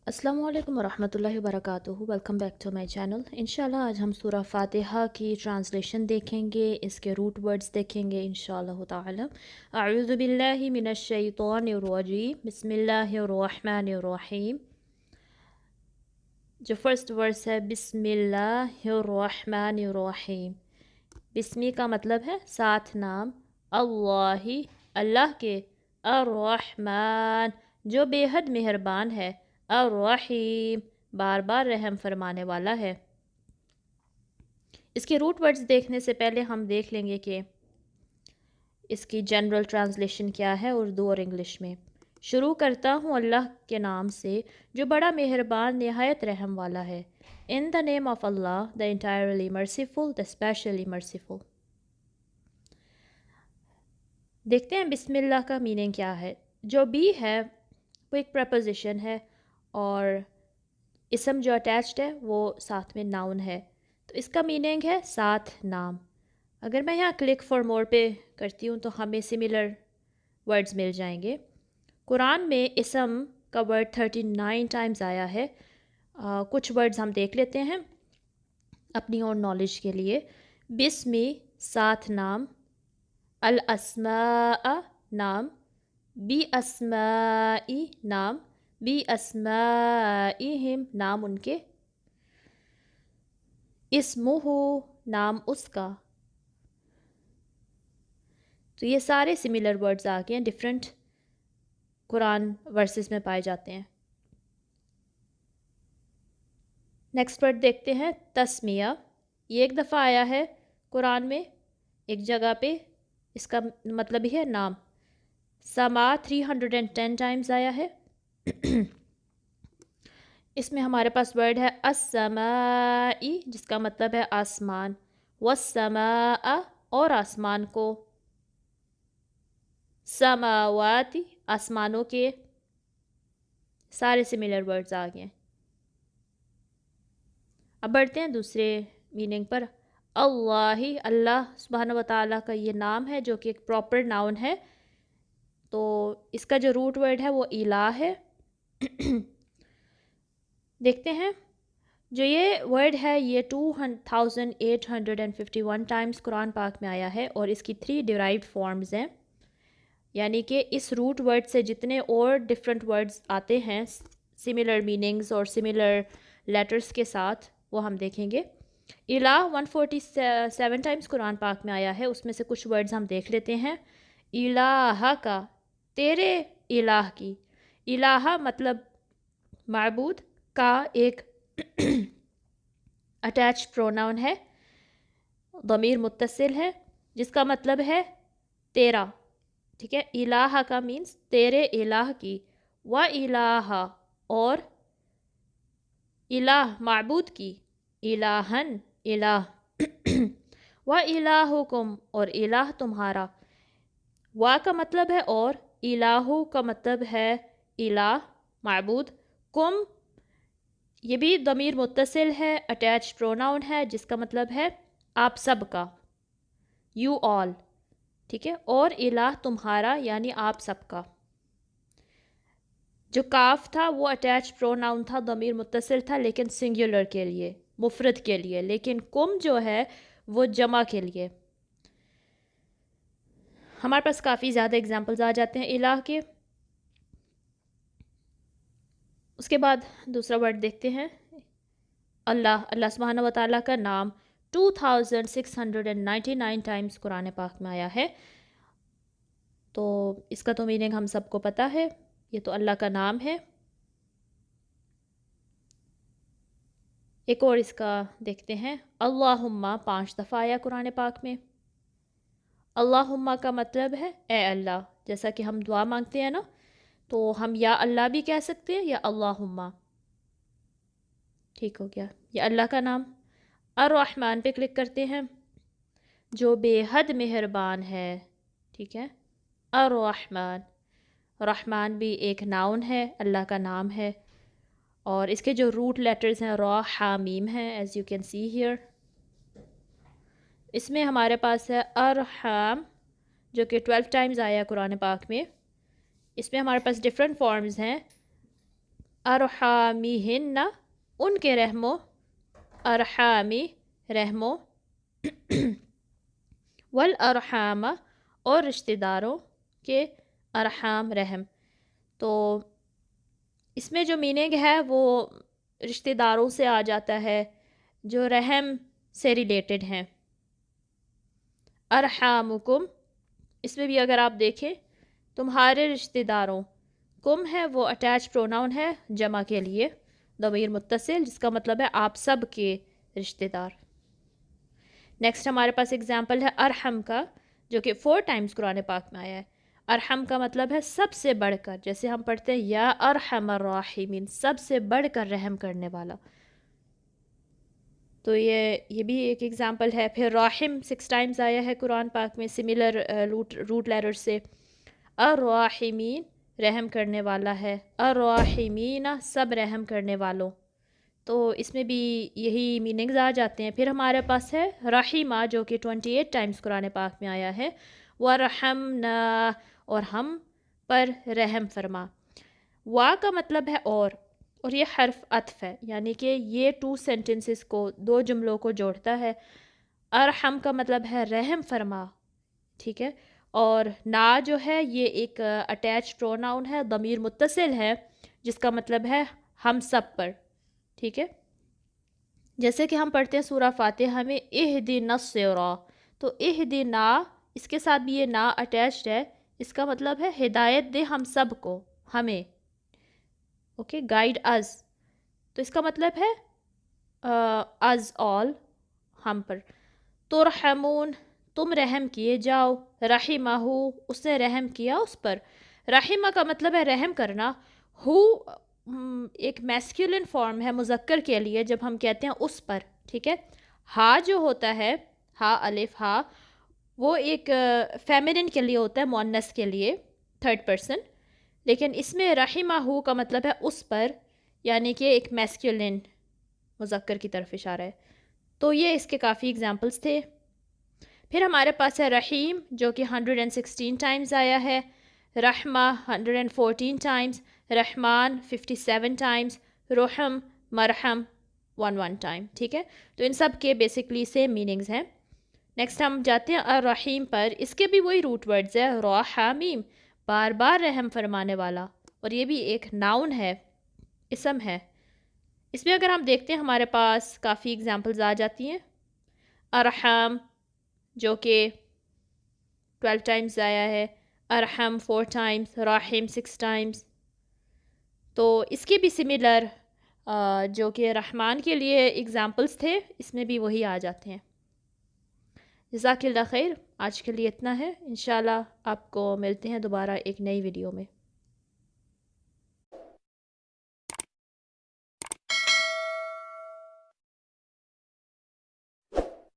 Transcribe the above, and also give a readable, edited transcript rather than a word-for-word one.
अस्सलामु अलैकुम वरहमतुल्लाहि वबरकातुहू। Welcome back to my channel. इंशाल्लाह आज हम सूरा फातिहा की ट्रांसलेशन देखेंगे, इसके रूट वर्ड्स देखेंगे इंशाल्लाह ताला। अऊज़ु बिल्लाहि मिनश शैतानिर रजीम, बिस्मिल्लाहिर रहमानिर रहीम। जो फर्स्ट वर्ड्स है बिस्मिल्लाहिर रहमानिर रहीम। बिस्मी का मतलब है साथ नाम, अल्लाही अल्लाह के, अर्रहमान जो बेहद मेहरबान है, अर्रहीम बार बार रहम फरमाने वाला है। इसके रूट वर्ड्स देखने से पहले हम देख लेंगे कि इसकी जनरल ट्रांसलेशन क्या है उर्दू और इंग्लिश में। शुरू करता हूँ अल्लाह के नाम से जो बड़ा मेहरबान निहायत रहम वाला है। In the name of Allah the entirely merciful the specially merciful. देखते हैं बिस्मिल्लाह का मीनिंग क्या है। जो बी है वो एक प्रपोजिशन है और इसम जो अटैच्ड है वो साथ में नाउन है, तो इसका मीनिंग है साथ नाम। अगर मैं यहाँ क्लिक फॉर मोर पे करती हूँ तो हमें सिमिलर वर्ड्स मिल जाएंगे। कुरान में इसम का वर्ड 39 टाइम्स आया है। कुछ वर्ड्स हम देख लेते हैं अपनी और नॉलेज के लिए। बिस्मी साथ नाम, अल अस्मा नाम, बी अस्माई नाम, बी अस्माइहिम नाम उनके, इस्मुहु नाम उसका। तो ये सारे सिमिलर वर्ड्स आ गए हैं, डिफरेंट कुरान वर्सेस में पाए जाते हैं। नेक्स्ट वर्ड देखते हैं तस्मिया। ये एक दफ़ा आया है कुरान में एक जगह पे, इसका मतलब ही है नाम। समा 310 टाइम्स आया है। इसमें हमारे पास वर्ड है अस्समाई जिसका मतलब है आसमान, वस्समा और आसमान को, समावाती आसमानों के। सारे सिमिलर वर्ड्स आ गए। अब बढ़ते हैं दूसरे मीनिंग पर। अल्लाही अल्लाह सुब्हानहू व तआला का ये नाम है जो कि एक प्रॉपर नाउन है, तो इसका जो रूट वर्ड है वो इलाह है। देखते हैं जो ये वर्ड है ये 2851 टाइम्स कुरान पाक में आया है और इसकी 3 डिराइव्ड फॉर्म्स हैं। यानी कि इस रूट वर्ड से जितने और डिफरेंट वर्ड्स आते हैं सिमिलर मीनिंग्स और सिमिलर लेटर्स के साथ, वो हम देखेंगे। इलाह 147 टाइम्स कुरान पाक में आया है, उसमें से कुछ वर्ड्स हम देख लेते हैं। इलाहा का, तेरे इलाह की। इलाहा मतलब माबूद का एक अटैच प्रोनाउन है, ज़मीर मुत्तसिल है जिसका मतलब है तेरा। ठीक है, इलाहा का मीन्स तेरे इलाह की, व इलाहा और इलाह माबूद की, इलाहन इलाह, व इलाहुकुम और इलाह तुम्हारा। वा का मतलब है और, इलाहु का मतलब है इलाह माबूद, कुम ये भी दमीर मुत्तसिल है, अटैच प्रोनाउन है जिसका मतलब है आप सब का, यू ऑल। ठीक है, और इलाह तुम्हारा यानी आप सबका। जो काफ था वो अटैच प्रोनाउन था, दमीर मुत्तसिल था लेकिन सिंगुलर के लिए, मुफरद के लिए, लेकिन कुम जो है वो जमा के लिए। हमारे पास काफ़ी ज़्यादा एग्जाम्पल्स आ जाते हैं इलाह के। उसके बाद दूसरा वर्ड देखते हैं अल्लाह। अल्लाह सुब्हानहू व तआला का नाम 2699 टाइम्स कुरान पाक में आया है, तो इसका तो मीनिंग हम सबको पता है, ये तो अल्लाह का नाम है। एक और इसका देखते हैं अल्लाहुम्मा 5 दफ़ा आया कुरान पाक में। अल्लाहुम्मा का मतलब है ए अल्लाह, जैसा कि हम दुआ मांगते हैं ना, तो हम या अल्लाह भी कह सकते हैं या अल्लाहुम्मा। ठीक हो गया, ये अल्लाह का नाम। अर्रहमान पे क्लिक करते हैं जो बेहद मेहरबान है। ठीक है, अर्रहमान, रहमान भी एक नाउन है, अल्लाह का नाम है, और इसके जो रूट लेटर्स हैं रॉ हा मीम हैं, as you can see here. इसमें हमारे पास है अरहम जो कि 12 टाइम्स आया कुरान पाक में। इसमें हमारे पास डिफरेंट फॉर्म्स हैं, अरहामिहिन्ना उनके रहमो, अरहामी रहमो, वल अरहामा और रिश्तेदारों के, अरहाम रहम। तो इसमें जो मीनिंग है वो रिश्तेदारों से आ जाता है जो रहम से रिलेटेड हैं। अरहामुकुम, इसमें भी अगर आप देखें तुम्हारे रिश्तेदारों, कुम है वो अटैच प्रोनाउन है जमा के लिए दमीर मुत्तसिल, जिसका मतलब है आप सब के रिश्तेदार। नेक्स्ट हमारे पास एग्जाम्पल है अरहम का, जो कि 4 टाइम्स कुरान पाक में आया है। अरहम का मतलब है सबसे बढ़कर, जैसे हम पढ़ते हैं या अरहमर राहिमीन, सबसे बढ़कर रहम करने वाला। तो ये भी एक एग्जांपल है। फिर राहिम 6 टाइम्स आया है कुरान पाक में, सिमिलर रूट लेटर से। अर्राहिमीन रहम करने वाला है, अर्राहिमीना सब रहम करने वालों। तो इसमें भी यही मीनिंग्स आ जाते हैं। फिर हमारे पास है रहीमा, जो कि 28 टाइम्स कुरान पाक में आया है। वरहमना, और हम पर रहम फरमा। वा का मतलब है और ये हर्फ अत्फ है, यानी कि ये 2 सेंटेंसेस को, 2 जुमलों को जोड़ता है। अरहम का मतलब है रहम फरमा, ठीक है। और ना जो है ये एक अटैच प्रोनाउन है, दमीर मुत्तसिल है, जिसका मतलब है हम सब पर, ठीक है। जैसे कि हम पढ़ते हैं सूरा फातिहा में इहदिनस सिरात, तो इहदिना, इसके साथ भी ये ना अटैच्ड है, इसका मतलब है हिदायत दे हम सब को, हमें, ओके, गाइड अस। तो इसका मतलब है अज ऑल, हम पर। तुरहमून, तुम रहम किए जाओ, रहीमाहू, उसने रहम किया उस पर। रहीमा का मतलब है रहम करना। हु एक मैस्कुलिन फॉर्म है मुज़क्कर के लिए, जब हम कहते हैं उस पर, ठीक है। हा जो होता है, हा अलिफ हा, वो एक फेमिनिन के लिए होता है, मुअन्नस के लिए, थर्ड पर्सन। लेकिन इसमें रहीमाहू का मतलब है उस पर, यानी कि एक मैस्कुलिन मुज़क्कर की तरफ इशारा है। तो ये इसके काफ़ी एग्जांपल्स थे। फिर हमारे पास है रहीम, जो कि 116 टाइम्स आया है। रहमा 114 टाइम्स, रहमान 57 टाइम्स, रोहम मरहम 11 टाइम, ठीक है। तो इन सब के बेसिकली सेम मीनिंग्स हैं। नेक्स्ट हम जाते हैं अर्रहीम पर। इसके भी वही रूट वर्ड्स है, रहीम, बार बार रहम फरमाने वाला, और ये भी एक नाउन है, इसम है। इसमें अगर हम देखते हैं हमारे पास काफ़ी एग्जांपल्स आ जाती हैं। अरहम जो कि 12 टाइम्स आया है, अरहम 4 टाइम्स, राहिम 6 टाइम्स। तो इसके भी सिमिलर जो कि रहमान के लिए एग्जांपल्स थे, इसमें भी वही आ जाते हैं। जज़ाकिल्लाह खैर, आज के लिए इतना है। इंशाल्लाह आपको मिलते हैं दोबारा एक नई वीडियो में।